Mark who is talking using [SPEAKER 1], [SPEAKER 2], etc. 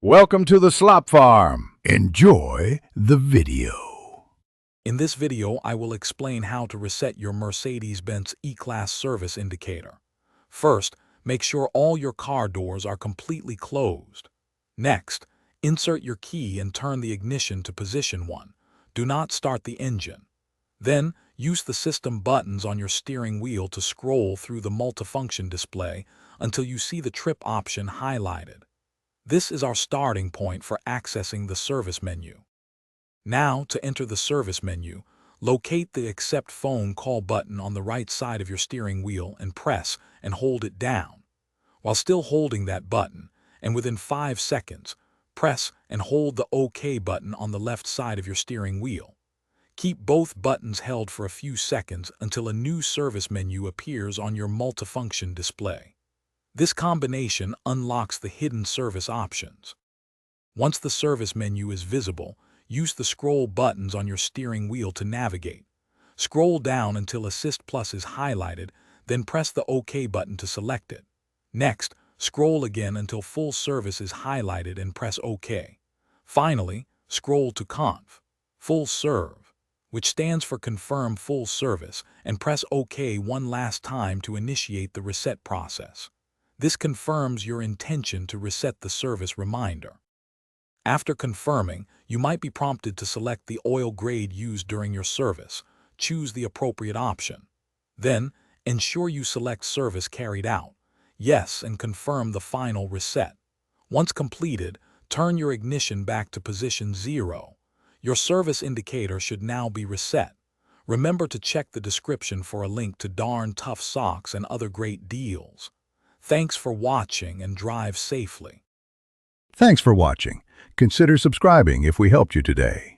[SPEAKER 1] Welcome to the Slop Farm. Enjoy the video.
[SPEAKER 2] In this video, I will explain how to reset your Mercedes-Benz E-Class service indicator. First, make sure all your car doors are completely closed. Next, insert your key and turn the ignition to position 1. Do not start the engine. Then, use the system buttons on your steering wheel to scroll through the multifunction display until you see the trip option highlighted. This is our starting point for accessing the service menu. Now, to enter the service menu, locate the Accept Phone Call button on the right side of your steering wheel and press and hold it down. While still holding that button, and within 5 seconds, press and hold the OK button on the left side of your steering wheel. Keep both buttons held for a few seconds until a new service menu appears on your multifunction display. This combination unlocks the hidden service options. Once the service menu is visible, use the scroll buttons on your steering wheel to navigate. Scroll down until Assist Plus is highlighted, then press the OK button to select it. Next, scroll again until Full Service is highlighted and press OK. Finally, scroll to Conf. Full Serve, which stands for Confirm Full Service, and press OK one last time to initiate the reset process. This confirms your intention to reset the service reminder. After confirming, you might be prompted to select the oil grade used during your service. Choose the appropriate option. Then, ensure you select Service Carried Out, Yes, and confirm the final reset. Once completed, turn your ignition back to position 0. Your service indicator should now be reset. Remember to check the description for a link to Darn Tough Socks and other great deals. Thanks for watching and drive safely.
[SPEAKER 1] Thanks for watching. Consider subscribing if we helped you today.